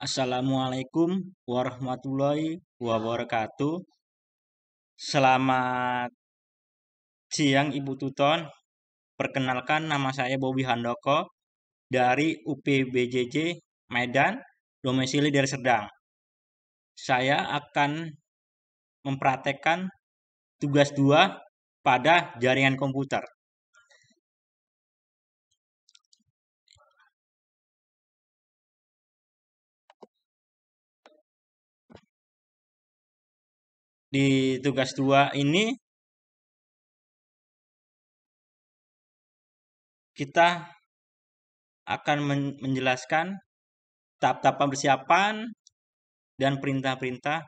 Assalamualaikum warahmatullahi wabarakatuh. Selamat siang Ibu Tuton. Perkenalkan nama saya Bobi Handoko dari UPBJJ Medan, domisili dari Serdang. Saya akan mempraktekkan tugas 2 pada jaringan komputer. Di tugas 2 ini kita akan menjelaskan tahap-tahap persiapan dan perintah-perintah.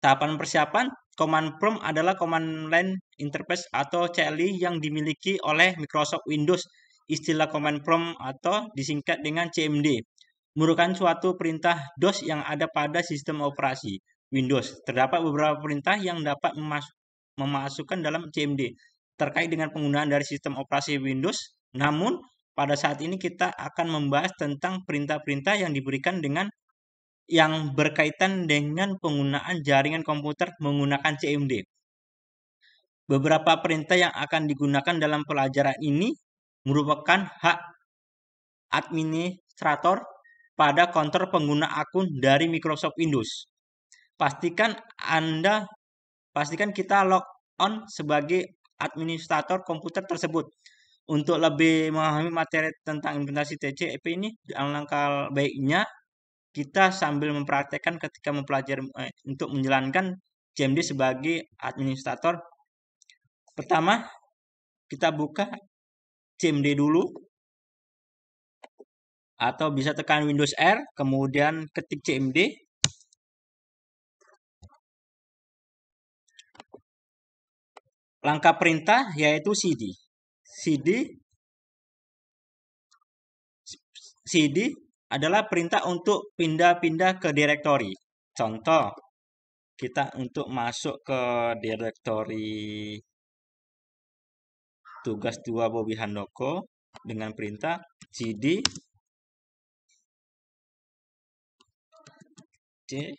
Tahapan persiapan command prompt adalah command line interface atau CLI yang dimiliki oleh Microsoft Windows. Istilah command prompt atau disingkat dengan CMD merupakan suatu perintah DOS yang ada pada sistem operasi Windows. Terdapat beberapa perintah yang dapat memasukkan dalam CMD terkait dengan penggunaan dari sistem operasi Windows. Namun, pada saat ini kita akan membahas tentang perintah-perintah yang diberikan dengan yang berkaitan dengan penggunaan jaringan komputer menggunakan CMD. Beberapa perintah yang akan digunakan dalam pelajaran ini merupakan hak administrator pada konter pengguna akun dari Microsoft Windows. Pastikan kita log on sebagai administrator komputer tersebut. Untuk lebih memahami materi tentang implementasi TCP ini, alangkah baiknya kita sambil mempraktekkan ketika mempelajari untuk menjalankan CMD sebagai administrator. Pertama, kita buka CMD dulu, atau bisa tekan Windows R, kemudian ketik CMD. Langkah perintah yaitu CD adalah perintah untuk pindah-pindah ke direktori. Contoh, kita untuk masuk ke direktori tugas 2 Bobi Handoko dengan perintah CD C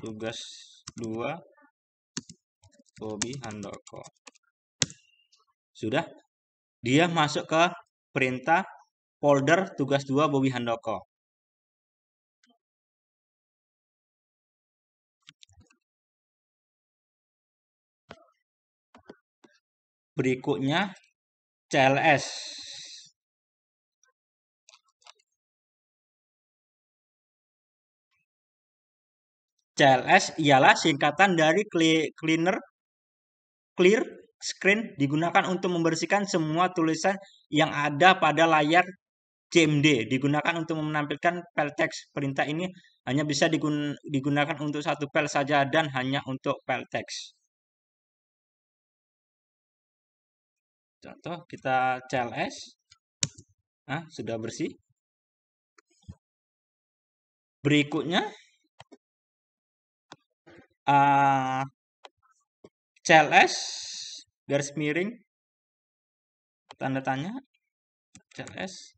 tugas 2 Bobi Handoko. Sudah, dia masuk ke perintah folder tugas 2 Bobi Handoko. Berikutnya CLS. CLS ialah singkatan dari clear screen, digunakan untuk membersihkan semua tulisan yang ada pada layar CMD, digunakan untuk menampilkan file teks. Perintah ini hanya bisa digunakan untuk satu file saja dan hanya untuk file teks. Contoh, kita CLS. Sudah bersih. Berikutnya CLS garis miring tanda tanya CLS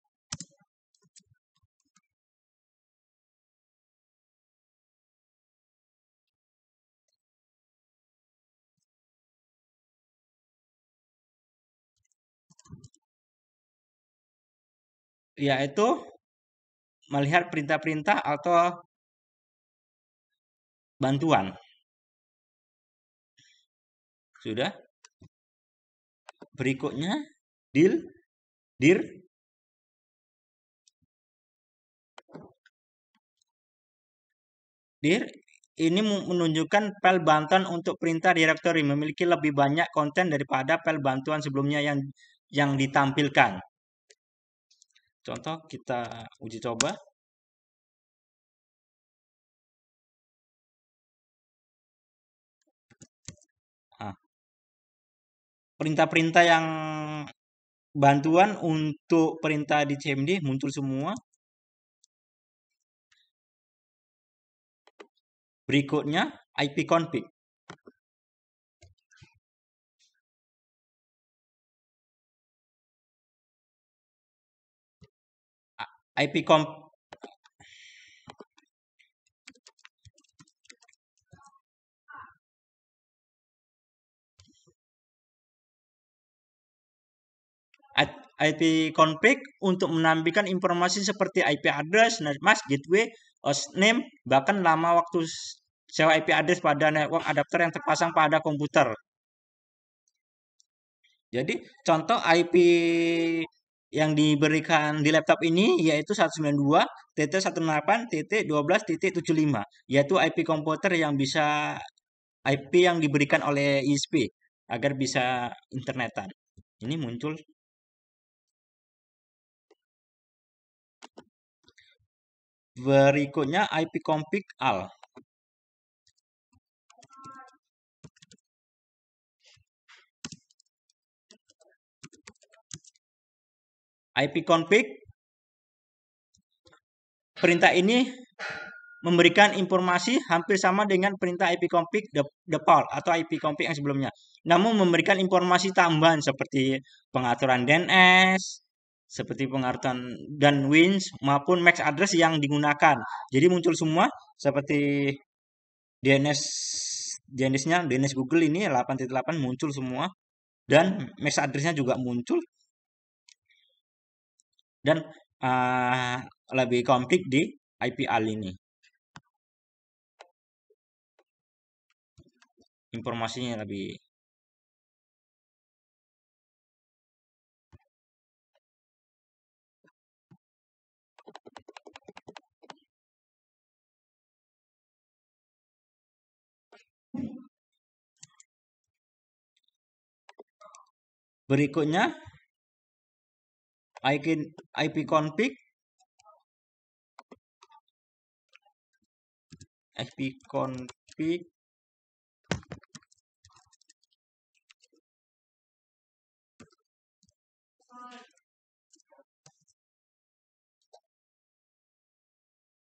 yaitu melihat perintah-perintah atau bantuan. Sudah. Berikutnya dir ini menunjukkan file bantuan untuk perintah directory memiliki lebih banyak konten daripada file bantuan sebelumnya yang ditampilkan. Contoh, kita uji coba. Perintah-perintah yang bantuan untuk perintah di CMD muncul semua. Berikutnya ipconfig. IP com IP config untuk menampilkan informasi seperti IP address, netmask, gateway, hostname, bahkan lama waktu sewa IP address pada network adapter yang terpasang pada komputer. Jadi contoh IP yang diberikan di laptop ini yaitu 192.168.12.75, yaitu IP komputer yang bisa IP yang diberikan oleh ISP agar bisa internetan. Ini muncul. Berikutnya IP config AL. IP config perintah ini memberikan informasi hampir sama dengan perintah IP config default atau IP config yang sebelumnya. Namun memberikan informasi tambahan seperti pengaturan DNS, seperti pengaturan dan WINS maupun MAC address yang digunakan. Jadi muncul semua seperti DNS DNS-nya DNS Google ini 8.8 muncul semua dan MAC address-nya juga muncul dan lebih komplit di IP AL ini. Informasinya lebih. Berikutnya IP config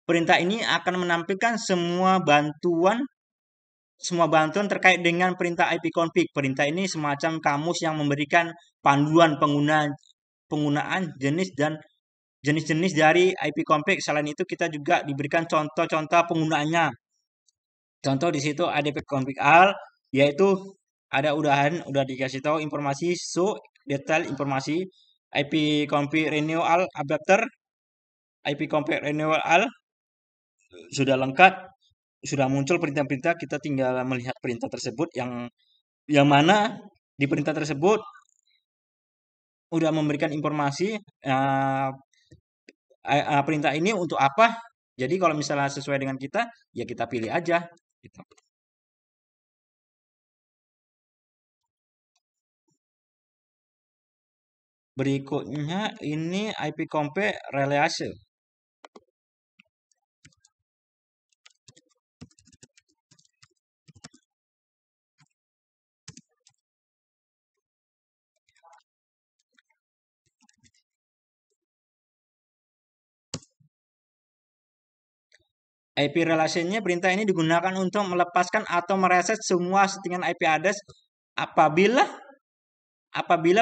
perintah ini akan menampilkan semua bantuan terkait dengan perintah IP config. Perintah ini semacam kamus yang memberikan panduan penggunaan jenis-jenis dari IP config. Selain itu kita juga diberikan contoh-contoh penggunaannya. Contoh di situ ada IP config AL, yaitu ada udah dikasih tahu informasi detail informasi IP config renewal adapter, IP config renewal AL sudah lengkap, sudah muncul perintah-perintah, kita tinggal melihat perintah tersebut yang mana di perintah tersebut udah memberikan informasi perintah ini untuk apa. Jadi kalau misalnya sesuai dengan kita, ya kita pilih aja. Gitu. Berikutnya ini IP config relase. IP relation-nya perintah ini digunakan untuk melepaskan atau mereset semua settingan IP address apabila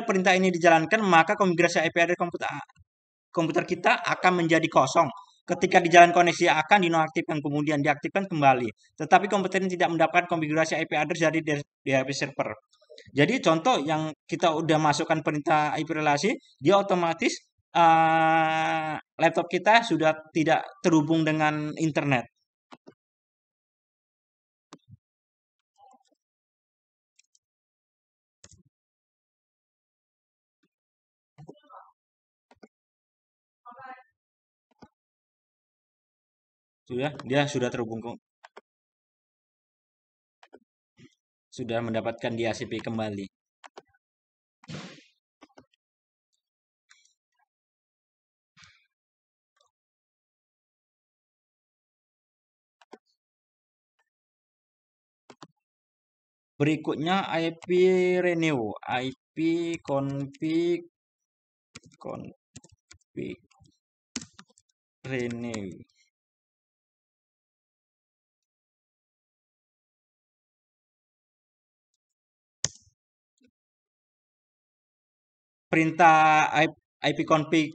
perintah ini dijalankan maka konfigurasi IP address komputer kita akan menjadi kosong. Ketika di jalan koneksi akan dinonaktifkan kemudian diaktifkan kembali. Tetapi komputer ini tidak mendapatkan konfigurasi IP address dari DHP server. Jadi contoh yang kita udah masukkan perintah IP relasi, dia otomatis laptop kita sudah tidak terhubung dengan internet. Dia sudah terhubung, sudah mendapatkan DHCP kembali. Berikutnya IP renew, IP config renew. Perintah IP config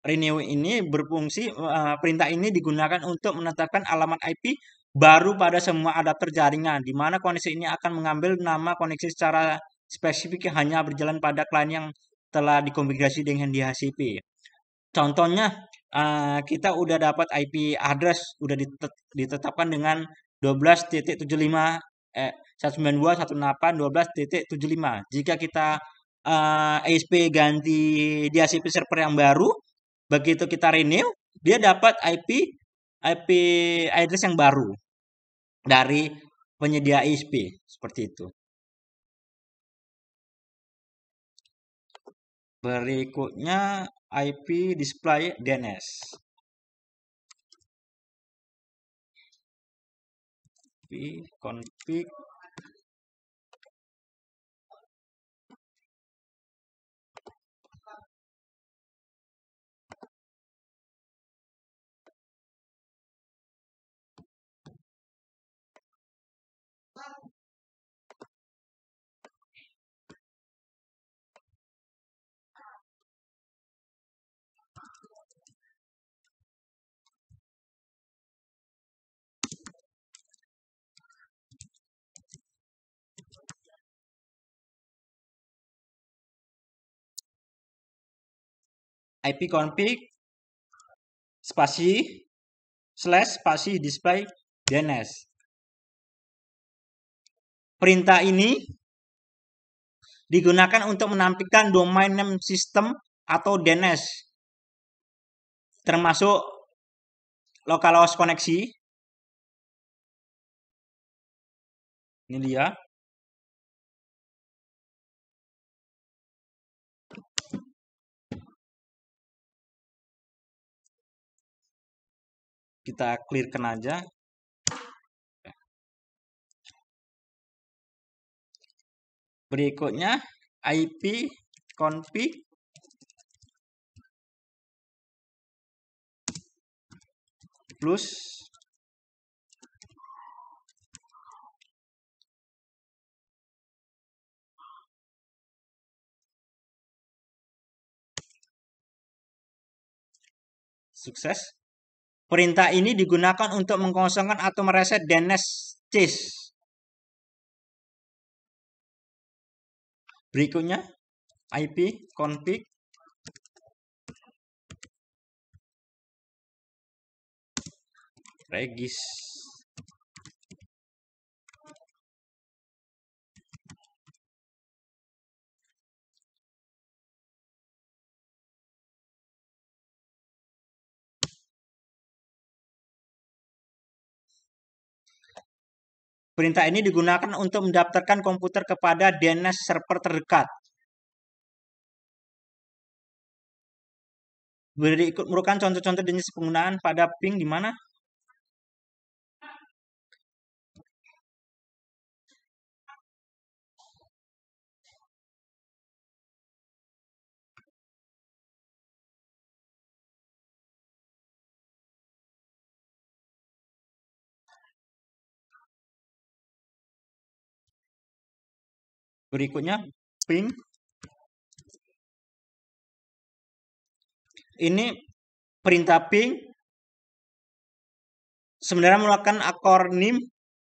renew ini berfungsi, perintah ini digunakan untuk menetapkan alamat IP baru pada semua adapter jaringan, di mana koneksi ini akan mengambil nama koneksi secara spesifik yang hanya berjalan pada klien yang telah dikonfigurasi dengan DHCP. Contohnya, kita udah dapat IP address, udah ditetapkan dengan 12.75 192.168.12.75. Jika kita ISP ganti DHCP server yang baru, begitu kita renew, dia dapat IP address yang baru dari penyedia ISP seperti itu. Berikutnya IP display DNS. IP config ipconfig spasi / spasi display DNS. Perintah ini digunakan untuk menampilkan domain name system atau DNS, termasuk localhost koneksi. Ini dia. Kita clearkan aja. Berikutnya IP config plus sukses. Perintah ini digunakan untuk mengkosongkan atau mereset DNS cache. Berikutnya IP config regis. Perintah ini digunakan untuk mendaftarkan komputer kepada DNS server terdekat. Berikut merupakan contoh-contoh jenis penggunaan pada ping di mana berikutnya ping. Ini perintah ping sebenarnya merupakan akronim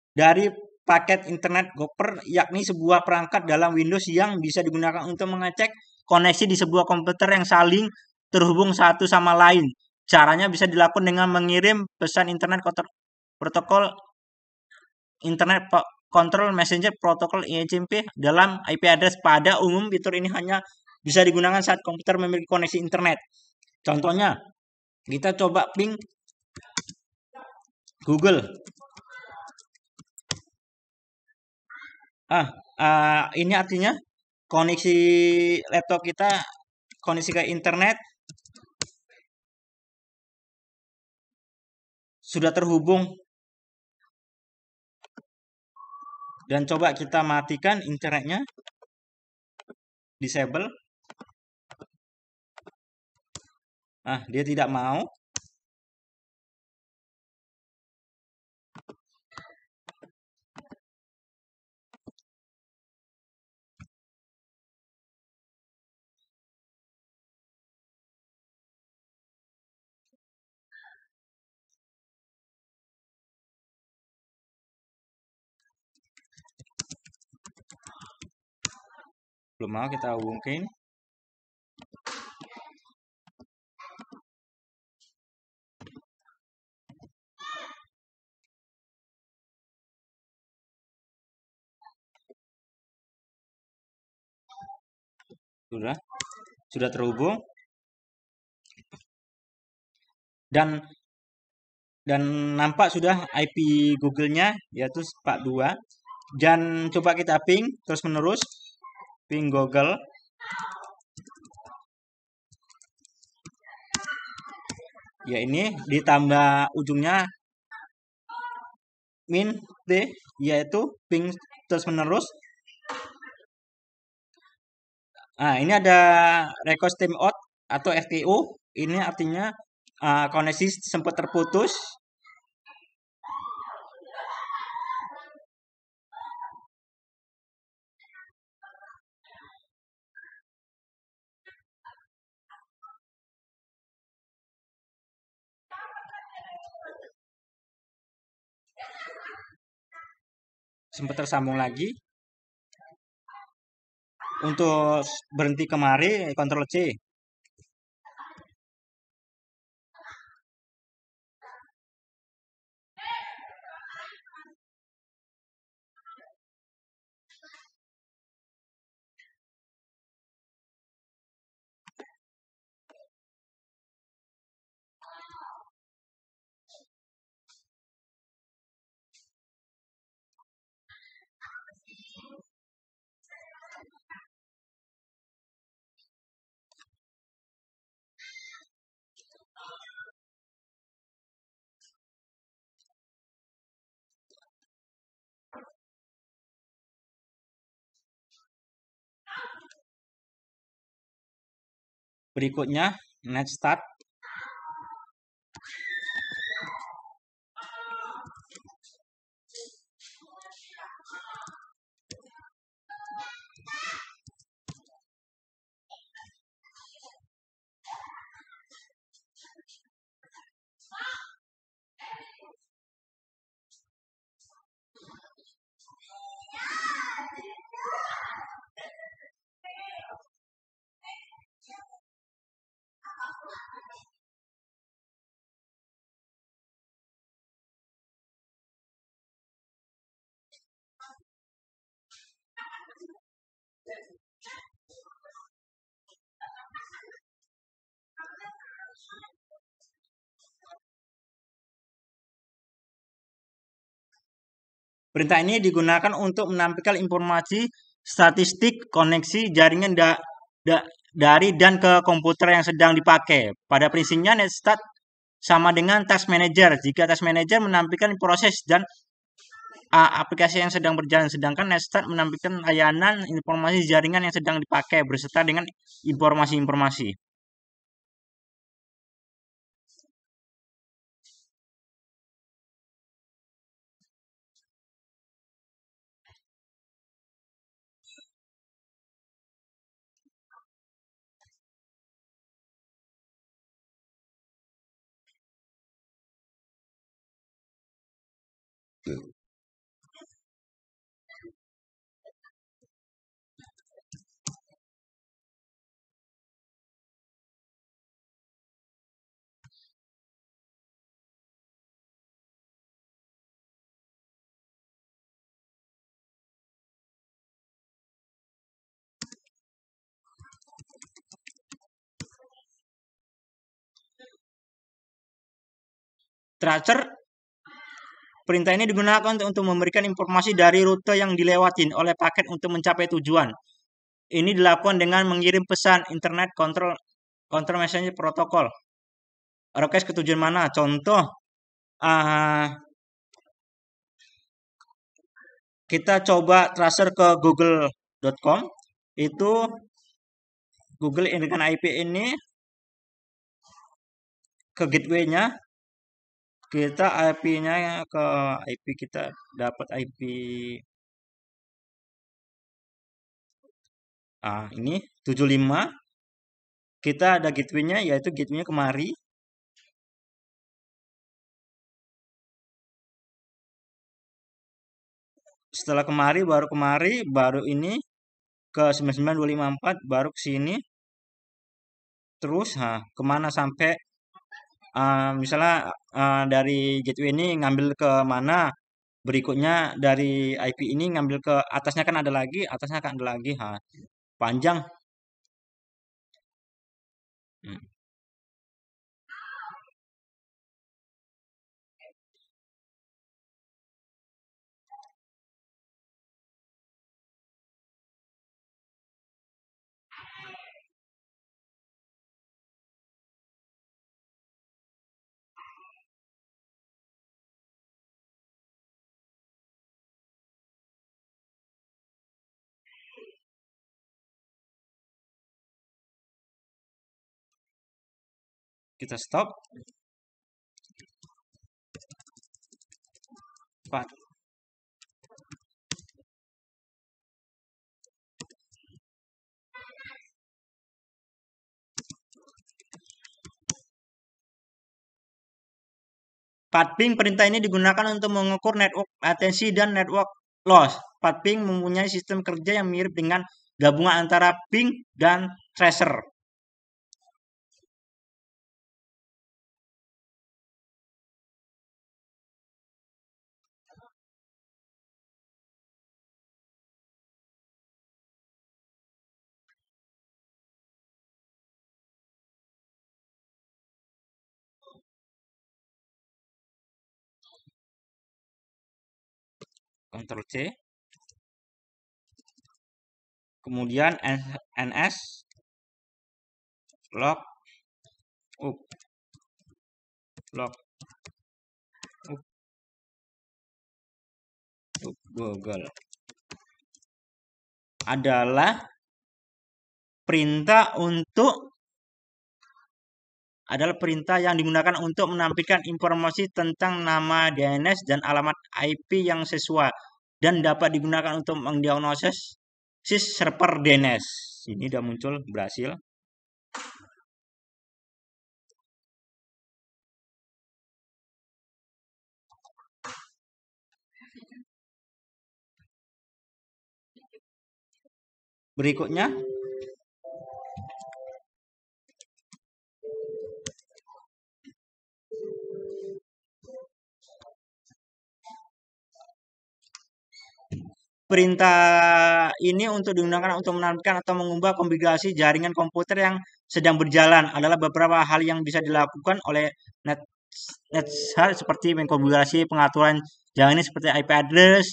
dari paket internet gopher, yakni sebuah perangkat dalam Windows yang bisa digunakan untuk mengecek koneksi di sebuah komputer yang saling terhubung satu sama lain. Caranya bisa dilakukan dengan mengirim pesan internet protokol internet control messenger protokol ICMP dalam IP address. Pada umum fitur ini hanya bisa digunakan saat komputer memiliki koneksi internet. Contohnya, kita coba ping Google. Ini artinya koneksi laptop kita koneksi ke internet sudah terhubung. Dan coba kita matikan internetnya, disable. Dia tidak mau. belum mau kita hubungin. Sudah terhubung dan nampak sudah IP Google-nya yaitu 42. Dan coba kita ping terus menerus, ping Google. Ya, ini ditambah ujungnya min t, yaitu ping terus menerus. Nah, ini ada request timeout atau RTO. Ini artinya koneksi sempat terputus. Sempat tersambung lagi. Untuk berhenti kemari, Ctrl C. Berikutnya, net start. Perintah ini digunakan untuk menampilkan informasi statistik koneksi jaringan dari dan ke komputer yang sedang dipakai. Pada prinsipnya NetStat sama dengan Task Manager. Jika Task Manager menampilkan proses dan aplikasi yang sedang berjalan, sedangkan NetStat menampilkan layanan informasi jaringan yang sedang dipakai berserta dengan informasi-informasi. Tracer, perintah ini digunakan untuk memberikan informasi dari rute yang dilewatin oleh paket untuk mencapai tujuan. Ini dilakukan dengan mengirim pesan internet control message protocol. Request ke tujuan mana? Contoh, kita coba tracer ke google.com. Itu Google dengan IP ini ke gateway-nya. Kita IP-nya ke IP kita dapat IP ini 75. Kita ada gateway-nya, yaitu gateway-nya kemari. Setelah kemari baru ini ke 99254 baru ke sini terus kemana sampai misalnya dari gateway ini ngambil ke mana, berikutnya dari IP ini ngambil ke atasnya kan ada lagi, atasnya kan ada lagi, panjang. Hmm, kita stop. Pak. Pathping perintah ini digunakan untuk mengukur network latency dan network loss. Pathping mempunyai sistem kerja yang mirip dengan gabungan antara ping dan tracer. Ctrl C. Kemudian ns log up log up Google adalah perintah yang digunakan untuk menampilkan informasi tentang nama DNS dan alamat IP yang sesuai dan dapat digunakan untuk mendiagnosis server DNS. Ini sudah muncul, berhasil. Berikutnya perintah ini untuk digunakan untuk menampilkan atau mengubah konfigurasi jaringan komputer yang sedang berjalan adalah beberapa hal yang bisa dilakukan oleh NetHeart seperti mengkonfigurasi pengaturan jaringan ini seperti IP address,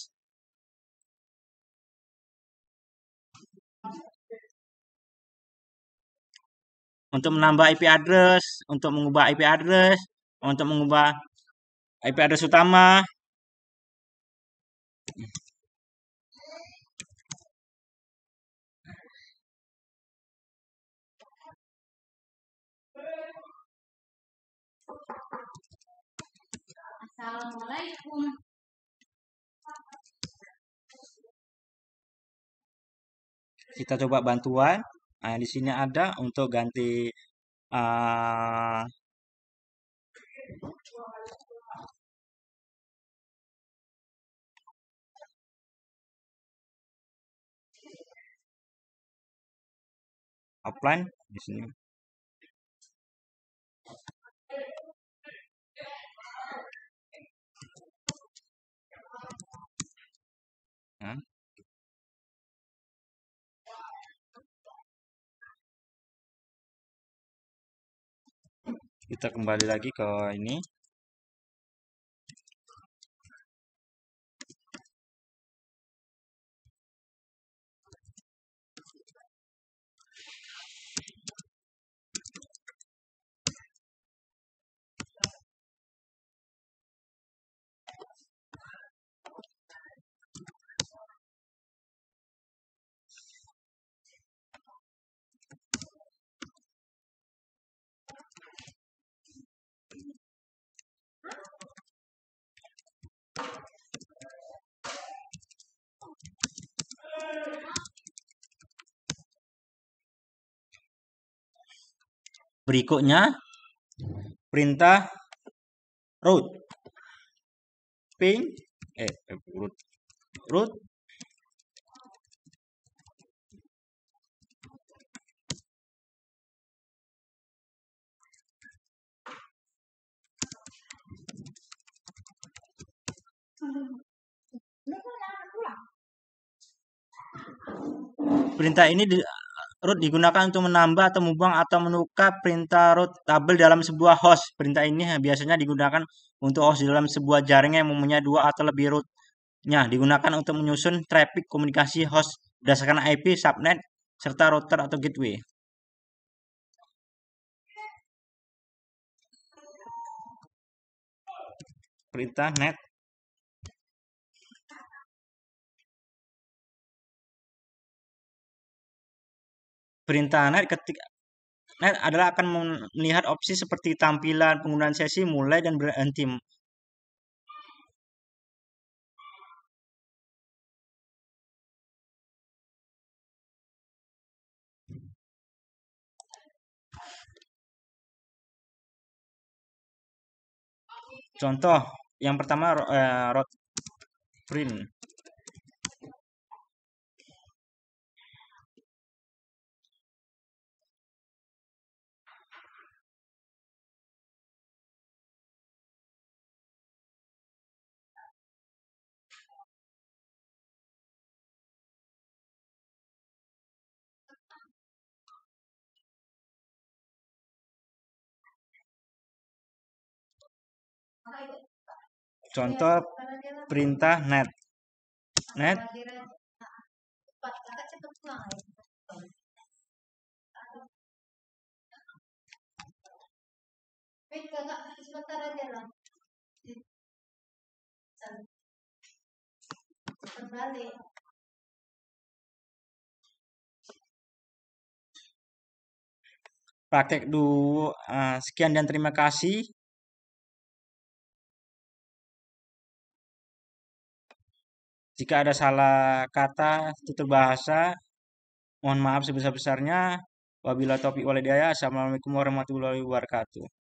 untuk menambah IP address, untuk mengubah IP address, untuk mengubah IP address utama. Assalamualaikum. Kita coba bantuan. Nah, di sini ada untuk ganti uh, offline di sini. Nah, kita kembali lagi ke ini. Berikutnya perintah root ping root Perintah ini root digunakan untuk menambah atau membuang atau menukar perintah root tabel dalam sebuah host. Perintah ini biasanya digunakan untuk host di dalam sebuah jaring yang mempunyai dua atau lebih rootnya. Digunakan untuk menyusun traffic komunikasi host berdasarkan IP, subnet, serta router atau gateway. Perintah net. Perintah net ketika net adalah akan melihat opsi seperti tampilan penggunaan sesi, mulai dan berhenti. Contoh yang pertama root print. Contoh perintah net. Net praktek dulu. Sekian dan terima kasih. Jika ada salah kata, tutur bahasa, mohon maaf sebesar-besarnya. Wabillahi taufiq walhidayah. Assalamualaikum warahmatullahi wabarakatuh.